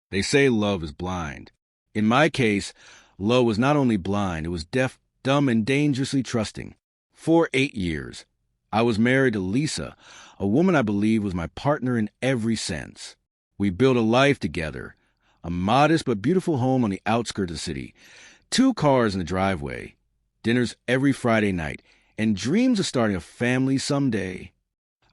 They say love is blind. In my case, love was not only blind, it was deaf, dumb, and dangerously trusting. For 8 years, I was married to Lisa, a woman I believe was my partner in every sense. We built a life together, a modest but beautiful home on the outskirts of the city, 2 cars in the driveway, dinners every Friday night, and dreams of starting a family someday.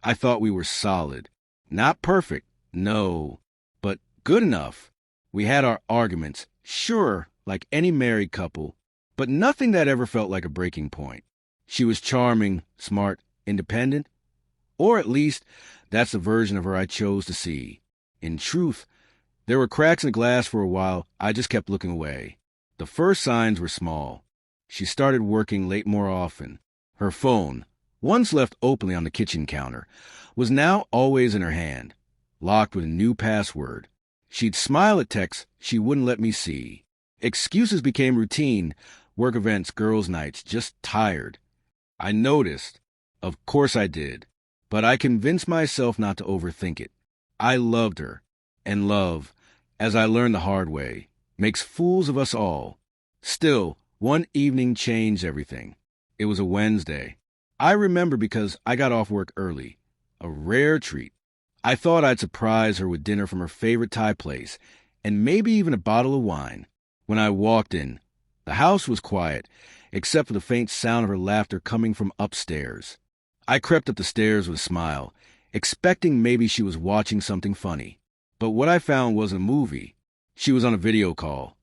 I thought we were solid. Not perfect, no, but good enough. We had our arguments, sure, like any married couple, but nothing that ever felt like a breaking point. She was charming, smart, independent, or at least that's the version of her I chose to see. In truth, there were cracks in the glass for a while. I just kept looking away. The first signs were small. She started working late more often. Her phone, once left openly on the kitchen counter, was now always in her hand, locked with a new password. She'd smile at texts she wouldn't let me see. Excuses became routine, work events, girls' nights, just tired. I noticed. Of course I did. But I convinced myself not to overthink it. I loved her. And love, as I learned the hard way, makes fools of us all. Still, one evening changed everything. It was a Wednesday. I remember because I got off work early. A rare treat. I thought I'd surprise her with dinner from her favorite Thai place, and maybe even a bottle of wine. When I walked in, the house was quiet, except for the faint sound of her laughter coming from upstairs. I crept up the stairs with a smile, expecting maybe she was watching something funny. But what I found wasn't a movie. She was on a video call,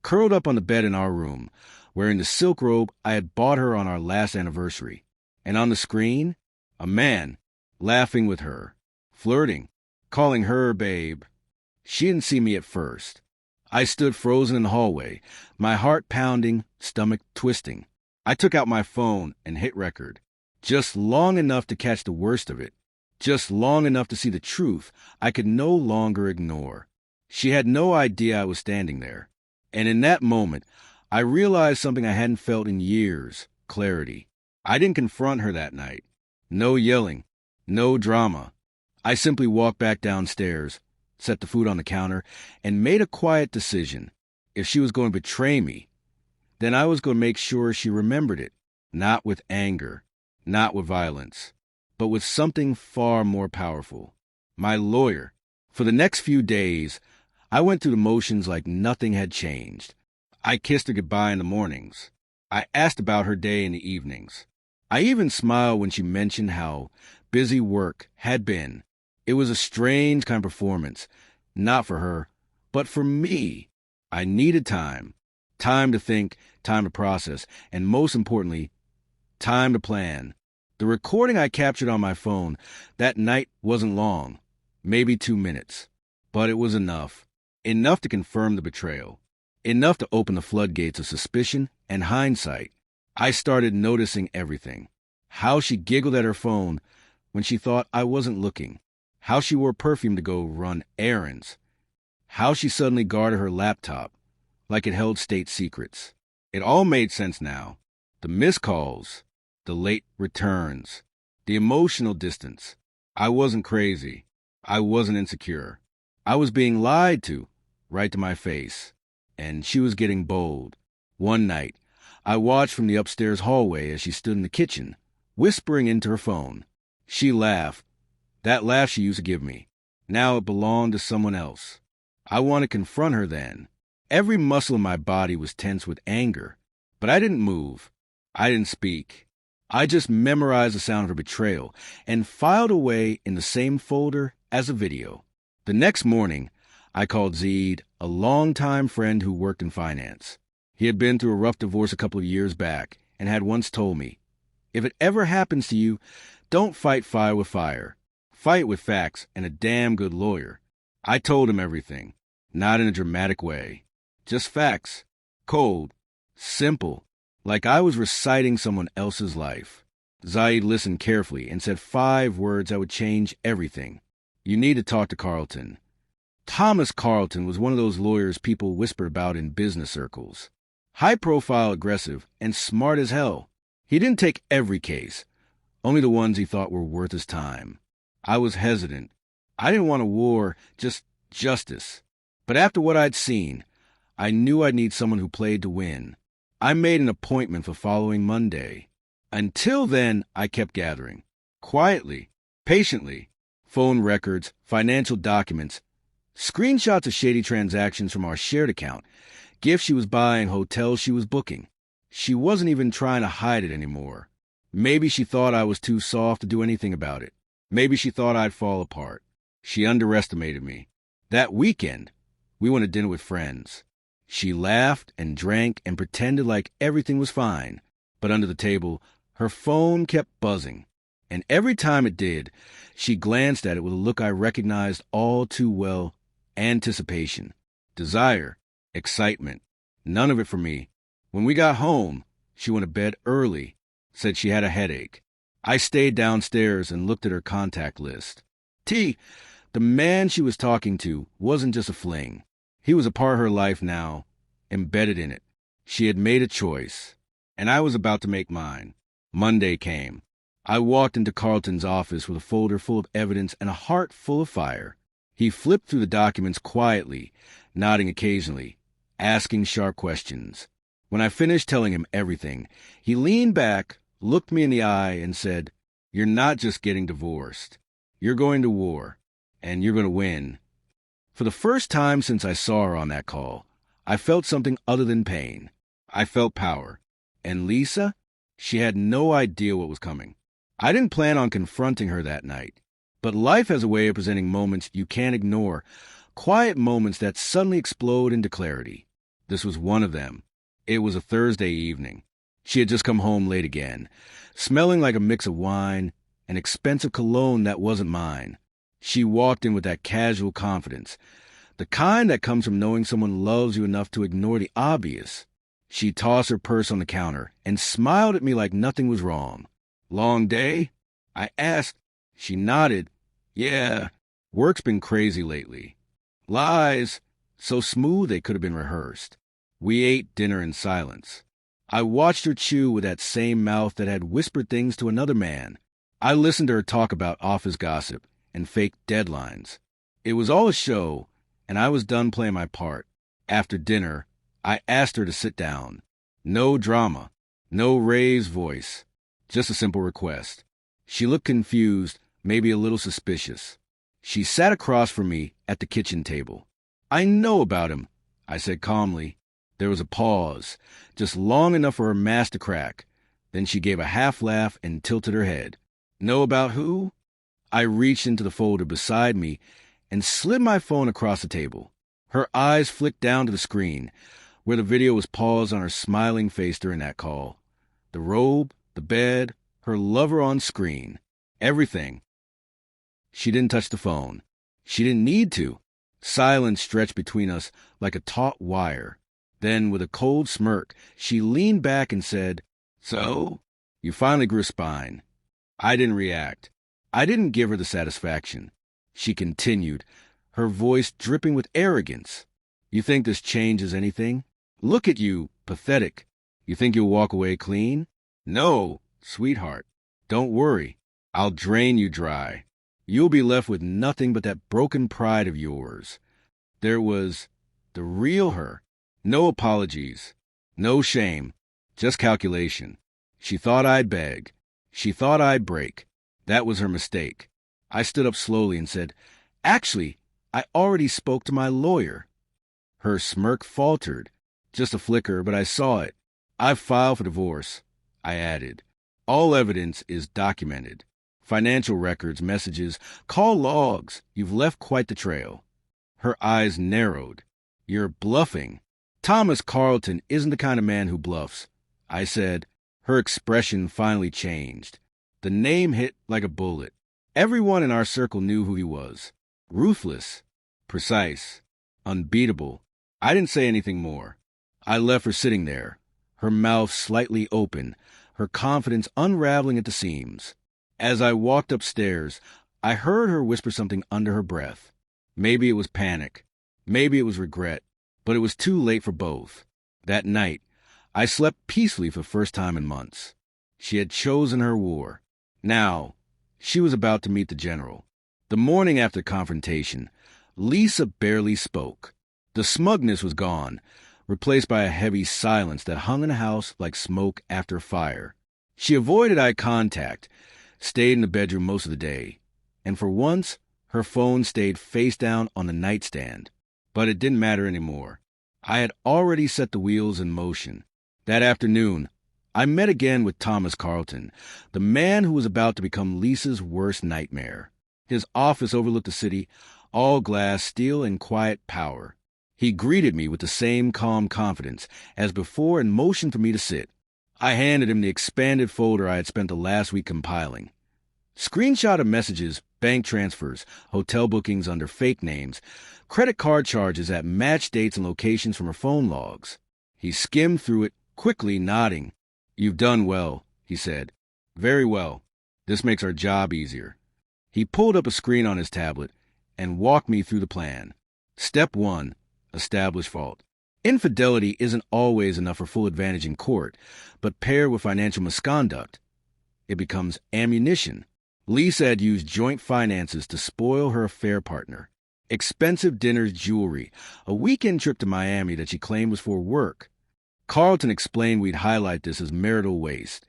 curled up on the bed in our room, wearing the silk robe I had bought her on our last anniversary. And on the screen, a man, laughing with her, flirting, calling her babe. She didn't see me at first. I stood frozen in the hallway, my heart pounding, stomach twisting. I took out my phone and hit record, just long enough to catch the worst of it, just long enough to see the truth I could no longer ignore. She had no idea I was standing there. And in that moment, I realized something I hadn't felt in years, clarity. I didn't confront her that night. No yelling, no drama. I simply walked back downstairs, set the food on the counter, and made a quiet decision. If she was going to betray me, then I was going to make sure she remembered it, not with anger, not with violence, but with something far more powerful. My lawyer. For the next few days, I went through the motions like nothing had changed. I kissed her goodbye in the mornings. I asked about her day in the evenings. I even smiled when she mentioned how busy work had been. It was a strange kind of performance, not for her, but for me. I needed time. Time to think, time to process, and most importantly, time to plan. The recording I captured on my phone that night wasn't long, maybe 2 minutes, but it was enough. Enough to confirm the betrayal. Enough to open the floodgates of suspicion and hindsight. I started noticing everything. How she giggled at her phone when she thought I wasn't looking. How she wore perfume to go run errands. How she suddenly guarded her laptop like it held state secrets. It all made sense now. The missed calls, the late returns, the emotional distance. I wasn't crazy. I wasn't insecure. I was being lied to, right to my face. And she was getting bold. One night, I watched from the upstairs hallway as she stood in the kitchen, whispering into her phone. She laughed. That laugh she used to give me. Now it belonged to someone else. I wanted to confront her then. Every muscle in my body was tense with anger. But I didn't move. I didn't speak. I just memorized the sound of her betrayal and filed away in the same folder as the video. The next morning, I called Zeed, a longtime friend who worked in finance. He had been through a rough divorce a couple of years back and had once told me, if it ever happens to you, don't fight fire with fire. Fight with facts and a damn good lawyer. I told him everything, not in a dramatic way. Just facts. Cold. Simple. Like I was reciting someone else's life. Zaid listened carefully and said 5 words that would change everything. You need to talk to Carlton. Thomas Carlton was one of those lawyers people whisper about in business circles. High-profile, aggressive, and smart as hell. He didn't take every case, only the ones he thought were worth his time. I was hesitant. I didn't want a war, just justice. But after what I'd seen, I knew I'd need someone who played to win. I made an appointment for following Monday. Until then, I kept gathering. Quietly, patiently. Phone records, financial documents, screenshots of shady transactions from our shared account, gifts she was buying, hotels she was booking. She wasn't even trying to hide it anymore. Maybe she thought I was too soft to do anything about it. Maybe she thought I'd fall apart. She underestimated me. That weekend, we went to dinner with friends. She laughed and drank and pretended like everything was fine. But under the table, her phone kept buzzing. And every time it did, she glanced at it with a look I recognized all too well: anticipation, desire, excitement. None of it for me. When we got home, she went to bed early, said she had a headache. I stayed downstairs and looked at her contact list. The man she was talking to wasn't just a fling. He was a part of her life now, embedded in it. She had made a choice, and I was about to make mine. Monday came. I walked into Carlton's office with a folder full of evidence and a heart full of fire. He flipped through the documents quietly, nodding occasionally, asking sharp questions. When I finished telling him everything, he leaned back, looked me in the eye, and said, "You're not just getting divorced. You're going to war, and you're going to win." For the first time since I saw her on that call, I felt something other than pain. I felt power. And Lisa? She had no idea what was coming. I didn't plan on confronting her that night. But life has a way of presenting moments you can't ignore, quiet moments that suddenly explode into clarity. This was one of them. It was a Thursday evening. She had just come home late again, smelling like a mix of wine and expensive cologne that wasn't mine. She walked in with that casual confidence, the kind that comes from knowing someone loves you enough to ignore the obvious. She tossed her purse on the counter and smiled at me like nothing was wrong. "Long day?" I asked. She nodded. "Yeah, work's been crazy lately." Lies, so smooth they could have been rehearsed. We ate dinner in silence. I watched her chew with that same mouth that had whispered things to another man. I listened to her talk about office gossip and fake deadlines. It was all a show, and I was done playing my part. After dinner, I asked her to sit down. No drama, no raised voice, just a simple request. She looked confused, maybe a little suspicious. She sat across from me at the kitchen table. "I know about him," I said calmly. There was a pause, just long enough for her mask to crack. Then she gave a half laugh and tilted her head. "Know about who?" I reached into the folder beside me and slid my phone across the table. Her eyes flicked down to the screen, where the video was paused on her smiling face during that call. The robe, the bed, her lover on screen. Everything. She didn't touch the phone. She didn't need to. Silence stretched between us like a taut wire. Then, with a cold smirk, she leaned back and said, "So? You finally grew a spine." I didn't react. I didn't give her the satisfaction. She continued, her voice dripping with arrogance. "You think this changes anything? Look at you, pathetic. You think you'll walk away clean? No, sweetheart. Don't worry. I'll drain you dry. You'll be left with nothing but that broken pride of yours." There was the real her. No apologies. No shame. Just calculation. She thought I'd beg. She thought I'd break. That was her mistake. I stood up slowly and said, "Actually, I already spoke to my lawyer." Her smirk faltered. Just a flicker, but I saw it. "I've filed for divorce," I added. "All evidence is documented. Financial records, messages, call logs. You've left quite the trail." Her eyes narrowed. "You're bluffing." "Thomas Carlton isn't the kind of man who bluffs," I said. Her expression finally changed. The name hit like a bullet. Everyone in our circle knew who he was. Ruthless, precise, unbeatable. I didn't say anything more. I left her sitting there, her mouth slightly open, her confidence unraveling at the seams. As I walked upstairs, I heard her whisper something under her breath. Maybe it was panic. Maybe it was regret. But it was too late for both. That night, I slept peacefully for the first time in months. She had chosen her war. Now, she was about to meet the general. The morning after the confrontation, Lisa barely spoke. The smugness was gone, replaced by a heavy silence that hung in the house like smoke after a fire. She avoided eye contact, stayed in the bedroom most of the day, and for once, her phone stayed face down on the nightstand. But it didn't matter anymore. I had already set the wheels in motion. That afternoon, I met again with Thomas Carlton, the man who was about to become Lisa's worst nightmare. His office overlooked the city, all glass, steel, and quiet power. He greeted me with the same calm confidence as before and motioned for me to sit. I handed him the expanded folder I had spent the last week compiling. Screenshot of messages, bank transfers, hotel bookings under fake names, credit card charges at match dates and locations from her phone logs. He skimmed through it, quickly nodding. "You've done well," he said. "Very well. This makes our job easier." He pulled up a screen on his tablet and walked me through the plan. Step 1. Establish fault. Infidelity isn't always enough for full advantage in court, but paired with financial misconduct, it becomes ammunition. Lisa had used joint finances to spoil her affair partner. Expensive dinners, jewelry, a weekend trip to Miami that she claimed was for work. Carlton explained we'd highlight this as marital waste,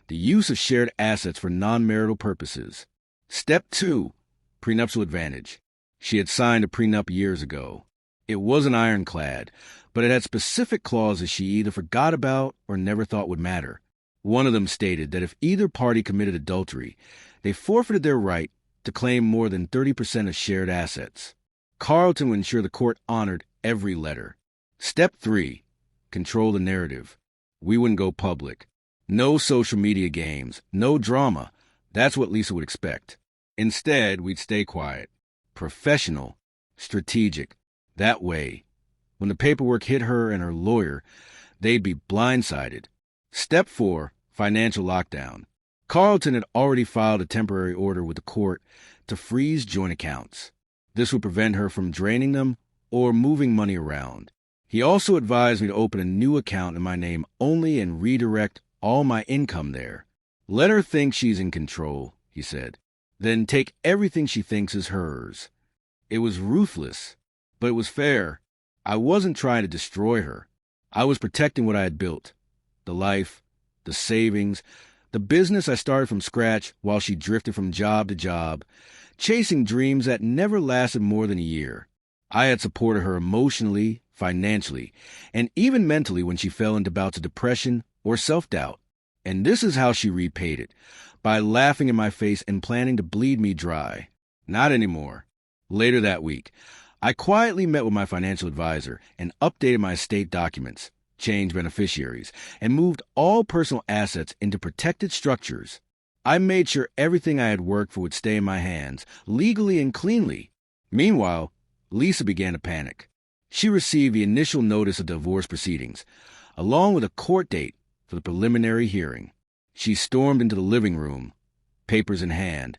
the use of shared assets for non-marital purposes. Step 2. Prenuptial advantage. She had signed a prenup years ago. It wasn't ironclad, but it had specific clauses she either forgot about or never thought would matter. One of them stated that if either party committed adultery, they forfeited their right to claim more than 30% of shared assets. Carlton would ensure the court honored every letter. Step 3. Control the narrative. We wouldn't go public. No social media games, no drama. That's what Lisa would expect. Instead, we'd stay quiet, professional, strategic. That way, when the paperwork hit her and her lawyer, they'd be blindsided. Step 4. Financial lockdown. Carlton had already filed a temporary order with the court to freeze joint accounts. This would prevent her from draining them or moving money around. He also advised me to open a new account in my name only and redirect all my income there. Let her think she's in control, he said. Then take everything she thinks is hers. It was ruthless, but it was fair. I wasn't trying to destroy her. I was protecting what I had built. The life, the savings, the business I started from scratch while she drifted from job to job, chasing dreams that never lasted more than a year. I had supported her emotionally, financially, and even mentally when she fell into bouts of depression or self-doubt. And this is how she repaid it, by laughing in my face and planning to bleed me dry. Not anymore. Later that week, I quietly met with my financial advisor and updated my estate documents, changed beneficiaries, and moved all personal assets into protected structures. I made sure everything I had worked for would stay in my hands, legally and cleanly. Meanwhile, Lisa began to panic. She received the initial notice of divorce proceedings, along with a court date for the preliminary hearing. She stormed into the living room, papers in hand,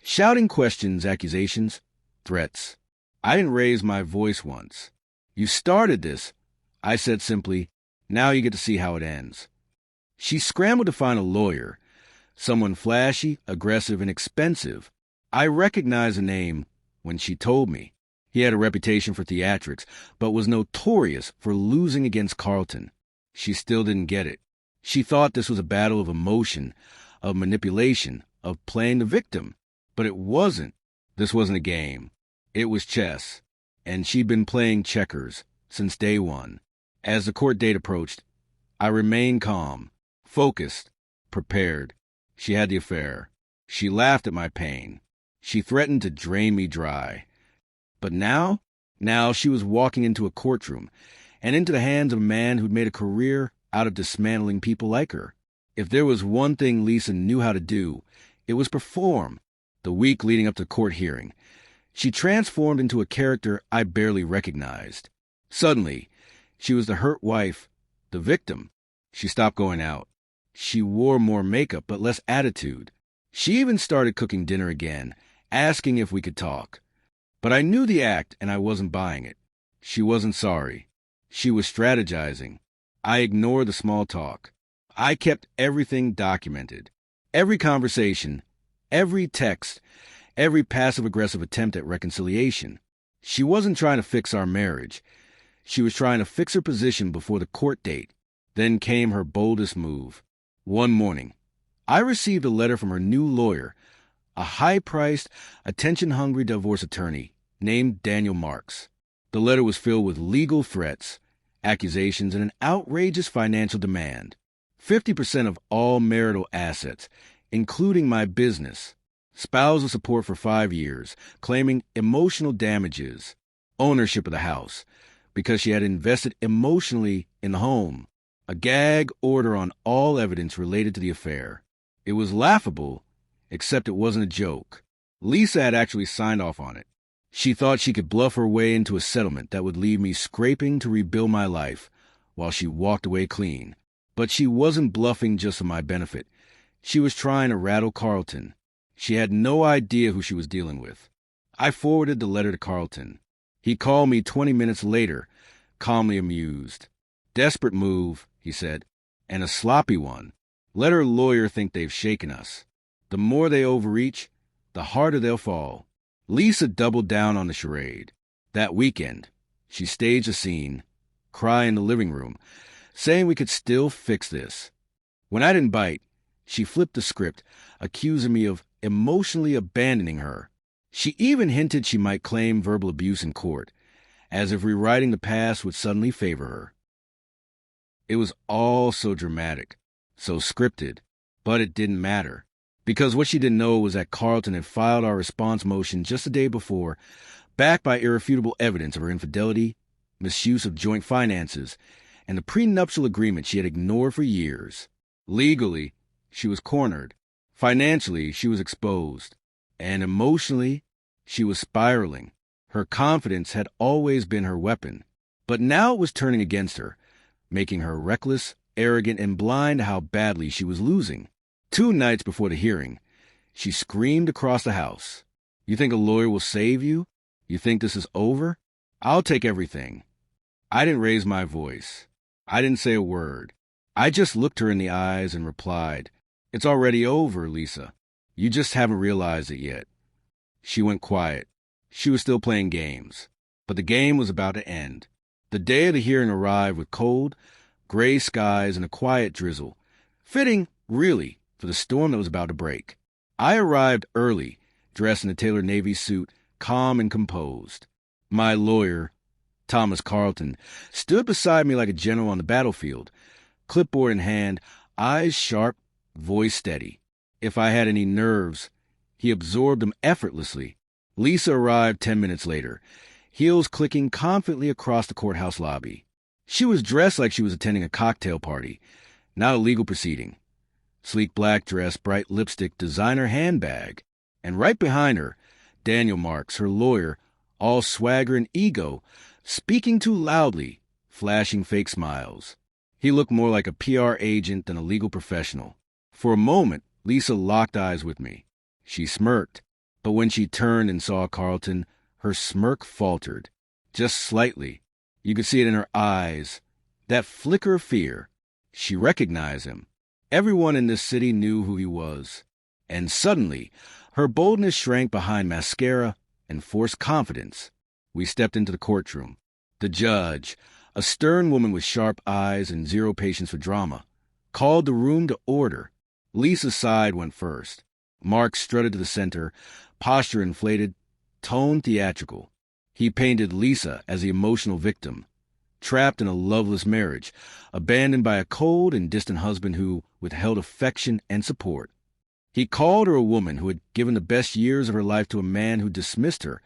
shouting questions, accusations, threats. I didn't raise my voice once. "You started this," I said simply. "Now you get to see how it ends." She scrambled to find a lawyer, someone flashy, aggressive, and expensive. I recognized the name when she told me. He had a reputation for theatrics, but was notorious for losing against Carlton. She still didn't get it. She thought this was a battle of emotion, of manipulation, of playing the victim. But it wasn't. This wasn't a game. It was chess. And she'd been playing checkers since day one. As the court date approached, I remained calm, focused, prepared. She had the affair. She laughed at my pain. She threatened to drain me dry. But now she was walking into a courtroom and into the hands of a man who'd made a career out of dismantling people like her. If there was one thing Lisa knew how to do, it was perform. The week leading up to the court hearing, she transformed into a character I barely recognized. Suddenly, she was the hurt wife, the victim. She stopped going out. She wore more makeup but less attitude. She even started cooking dinner again, asking if we could talk. But I knew the act and I wasn't buying it. She wasn't sorry. She was strategizing. I ignored the small talk. I kept everything documented. Every conversation, every text, every passive-aggressive attempt at reconciliation. She wasn't trying to fix our marriage. She was trying to fix her position before the court date. Then came her boldest move. One morning, I received a letter from her new lawyer, a high-priced, attention-hungry divorce attorney named Daniel Marks. The letter was filled with legal threats, accusations, and an outrageous financial demand. 50% of all marital assets, including my business, spousal support for 5 years, claiming emotional damages, ownership of the house, because she had invested emotionally in the home, a gag order on all evidence related to the affair. It was laughable, except it wasn't a joke. Lisa had actually signed off on it. She thought she could bluff her way into a settlement that would leave me scraping to rebuild my life, while she walked away clean. But she wasn't bluffing just for my benefit. She was trying to rattle Carlton. She had no idea who she was dealing with. I forwarded the letter to Carlton. He called me 20 minutes later, calmly amused. "Desperate move," he said, "and a sloppy one. Let her lawyer think they've shaken us. The more they overreach, the harder they'll fall." Lisa doubled down on the charade. That weekend, she staged a scene, cry in the living room, saying we could still fix this. When I didn't bite, she flipped the script, accusing me of emotionally abandoning her. She even hinted she might claim verbal abuse in court, as if rewriting the past would suddenly favor her. It was all so dramatic, so scripted, but it didn't matter. Because what she didn't know was that Carlton had filed our response motion just the day before, backed by irrefutable evidence of her infidelity, misuse of joint finances, and the prenuptial agreement she had ignored for years. Legally, she was cornered. Financially, she was exposed. And emotionally, she was spiraling. Her confidence had always been her weapon. But now it was turning against her, making her reckless, arrogant, and blind to how badly she was losing. 2 nights before the hearing, she screamed across the house, "You think a lawyer will save you? You think this is over? I'll take everything." I didn't raise my voice. I didn't say a word. I just looked her in the eyes and replied, "It's already over, Lisa. You just haven't realized it yet." She went quiet. She was still playing games. But the game was about to end. The day of the hearing arrived with cold, gray skies and a quiet drizzle. Fitting, really, for the storm that was about to break. I arrived early, dressed in a tailored navy suit, calm and composed. My lawyer, Thomas Carlton, stood beside me like a general on the battlefield, clipboard in hand, eyes sharp, voice steady. If I had any nerves, he absorbed them effortlessly. Lisa arrived 10 minutes later, heels clicking confidently across the courthouse lobby. She was dressed like she was attending a cocktail party, not a legal proceeding. Sleek black dress, bright lipstick, designer handbag. And right behind her, Daniel Marks, her lawyer, all swagger and ego, speaking too loudly, flashing fake smiles. He looked more like a PR agent than a legal professional. For a moment, Lisa locked eyes with me. She smirked, but when she turned and saw Carlton, her smirk faltered. Just slightly. You could see it in her eyes. That flicker of fear. She recognized him. Everyone in this city knew who he was. And suddenly, her boldness shrank behind mascara and forced confidence. We stepped into the courtroom. The judge, a stern woman with sharp eyes and zero patience for drama, called the room to order. Lisa's side went first. Mark strutted to the center, posture inflated, tone theatrical. He painted Lisa as the emotional victim, trapped in a loveless marriage, abandoned by a cold and distant husband who withheld affection and support. He called her a woman who had given the best years of her life to a man who dismissed her,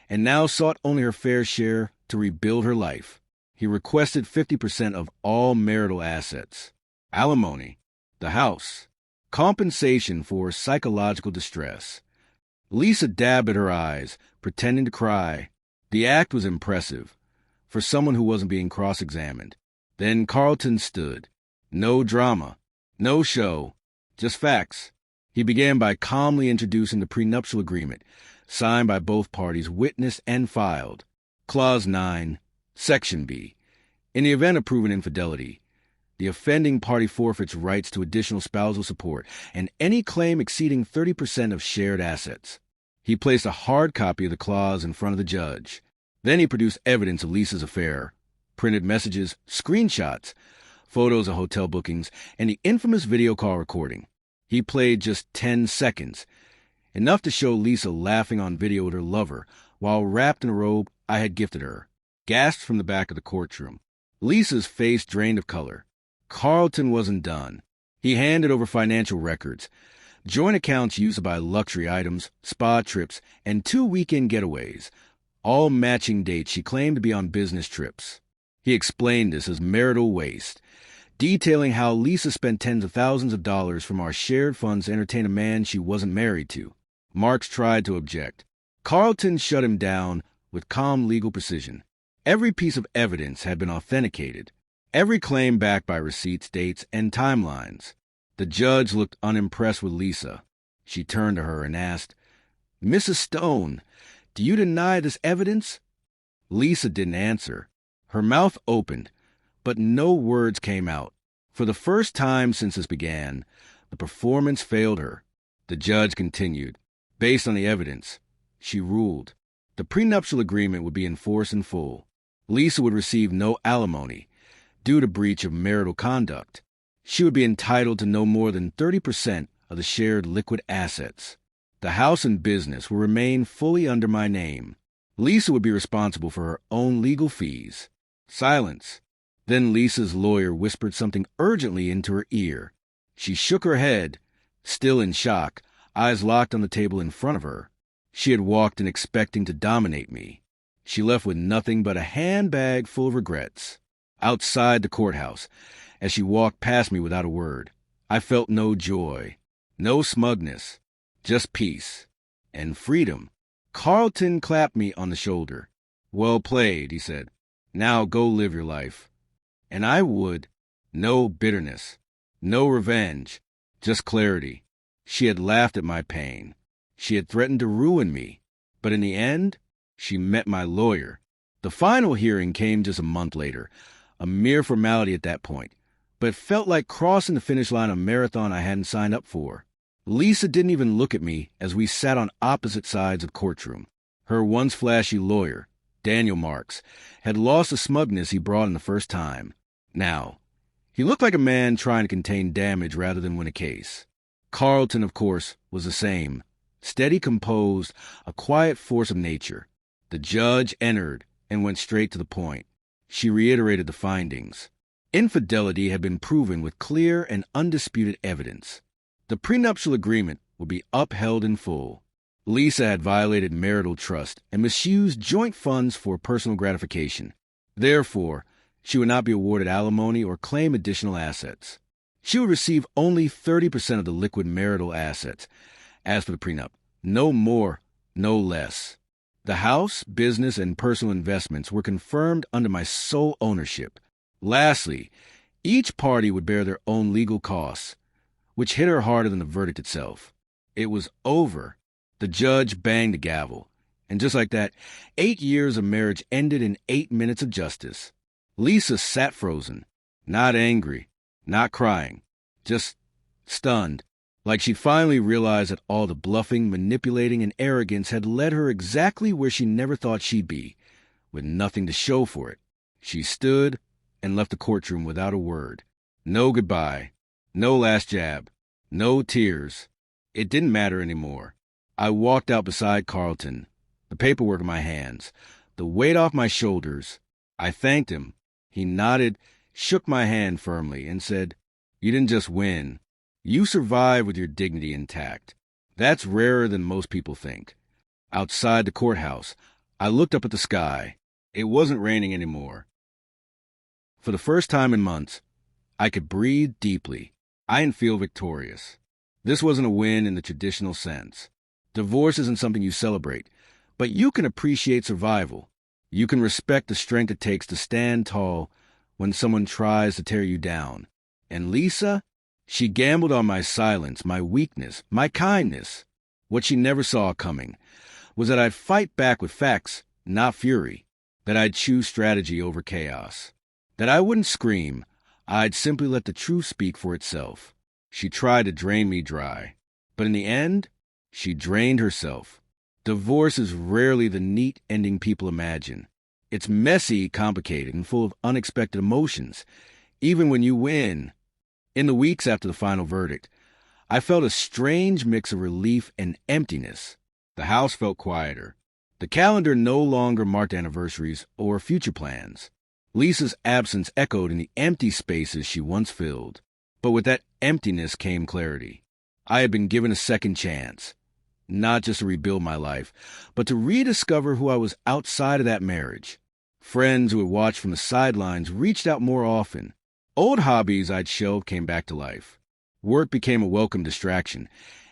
and now sought only her fair share to rebuild her life. He requested 50% of all marital assets, alimony, the house, compensation for psychological distress. Lisa dabbed at her eyes, pretending to cry. The act was impressive, for someone who wasn't being cross-examined. Then Carlton stood. No drama, no show, just facts. He began by calmly introducing the prenuptial agreement, signed by both parties, witnessed and filed. Clause 9, Section B. In the event of proven infidelity, the offending party forfeits rights to additional spousal support and any claim exceeding 30% of shared assets. He placed a hard copy of the clause in front of the judge. Then he produced evidence of Lisa's affair, printed messages, screenshots, photos of hotel bookings, and the infamous video call recording. He played just 10 seconds, enough to show Lisa laughing on video with her lover while wrapped in a robe I had gifted her. Gasps from the back of the courtroom. Lisa's face drained of color. Carlton wasn't done. He handed over financial records, joint accounts used to buy luxury items, spa trips, and 2 weekend getaways, all matching dates she claimed to be on business trips. He explained this as marital waste, detailing how Lisa spent tens of thousands of dollars from our shared funds to entertain a man she wasn't married to. Marks tried to object. Carlton shut him down with calm legal precision. Every piece of evidence had been authenticated, every claim backed by receipts, dates, and timelines. The judge looked unimpressed with Lisa. She turned to her and asked, "Mrs. Stone, do you deny this evidence?" Lisa didn't answer. Her mouth opened, but no words came out. For the first time since this began, the performance failed her. The judge continued. Based on the evidence, she ruled, the prenuptial agreement would be enforced in full. Lisa would receive no alimony due to breach of marital conduct. She would be entitled to no more than 30% of the shared liquid assets. The house and business will remain fully under my name. Lisa would be responsible for her own legal fees. Silence. Then Lisa's lawyer whispered something urgently into her ear. She shook her head, still in shock, eyes locked on the table in front of her. She had walked in expecting to dominate me. She left with nothing but a handbag full of regrets. Outside the courthouse, as she walked past me without a word, I felt no joy, no smugness, just peace and freedom. Carlton clapped me on the shoulder. "Well played," he said. "Now go live your life." And I would. No bitterness, no revenge, just clarity. She had laughed at my pain. She had threatened to ruin me. But in the end, she met my lawyer. The final hearing came just a month later, a mere formality at that point, but it felt like crossing the finish line of a marathon I hadn't signed up for. Lisa didn't even look at me as we sat on opposite sides of the courtroom. Her once flashy lawyer, Daniel Marks, had lost the smugness he brought in the first time. Now, he looked like a man trying to contain damage rather than win a case. Carlton, of course, was the same, steady, composed, a quiet force of nature. The judge entered and went straight to the point. She reiterated the findings. Infidelity had been proven with clear and undisputed evidence. The prenuptial agreement would be upheld in full. Lisa had violated marital trust and misused joint funds for personal gratification. Therefore, she would not be awarded alimony or claim additional assets. She would receive only 30% of the liquid marital assets. As for the prenup, no more, no less. The house, business, and personal investments were confirmed under my sole ownership. Lastly, each party would bear their own legal costs, which hit her harder than the verdict itself. It was over. The judge banged the gavel, and just like that, 8 years of marriage ended in 8 minutes of justice. Lisa sat frozen, not angry, not crying, just stunned, like she'd finally realized that all the bluffing, manipulating, and arrogance had led her exactly where she never thought she'd be, with nothing to show for it. She stood and left the courtroom without a word. No goodbye, no last jab, no tears. It didn't matter anymore. I walked out beside Carlton, the paperwork in my hands, the weight off my shoulders. I thanked him. He nodded, shook my hand firmly, and said, "You didn't just win. You survived with your dignity intact. That's rarer than most people think." Outside the courthouse, I looked up at the sky. It wasn't raining anymore. For the first time in months, I could breathe deeply. I didn't feel victorious. This wasn't a win in the traditional sense. Divorce isn't something you celebrate, but you can appreciate survival. You can respect the strength it takes to stand tall when someone tries to tear you down. And Lisa, she gambled on my silence, my weakness, my kindness. What she never saw coming was that I'd fight back with facts, not fury, that I'd choose strategy over chaos, that I wouldn't scream, I'd simply let the truth speak for itself. She tried to drain me dry, but in the end, she drained herself. Divorce is rarely the neat ending people imagine. It's messy, complicated, and full of unexpected emotions, even when you win. In the weeks after the final verdict, I felt a strange mix of relief and emptiness. The house felt quieter. The calendar no longer marked anniversaries or future plans. Lisa's absence echoed in the empty spaces she once filled. But with that emptiness came clarity. I had been given a second chance, not just to rebuild my life, but to rediscover who I was outside of that marriage. Friends who had watched from the sidelines reached out more often. Old hobbies I'd shelved came back to life. Work became a welcome distraction,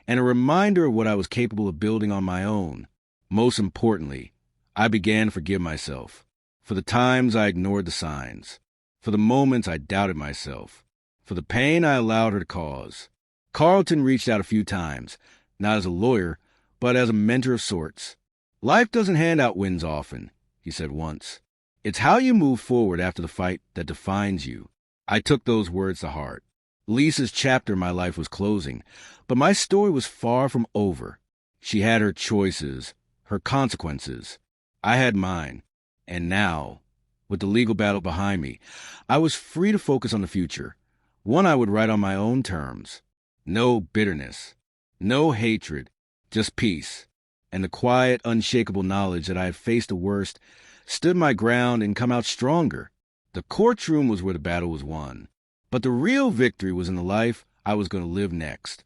and a reminder of what I was capable of building on my own. Most importantly, I began to forgive myself for the times I ignored the signs, for the moments I doubted myself, for the pain I allowed her to cause. Carlton reached out a few times, not as a lawyer, but as a mentor of sorts. "Life doesn't hand out wins often," he said once. "It's how you move forward after the fight that defines you." I took those words to heart. Lisa's chapter in my life was closing, but my story was far from over. She had her choices, her consequences. I had mine. And now, with the legal battle behind me, I was free to focus on the future, one I would write on my own terms. No bitterness, no hatred, just peace, and the quiet, unshakable knowledge that I had faced the worst, stood my ground, and come out stronger. The courtroom was where the battle was won, but the real victory was in the life I was going to live next.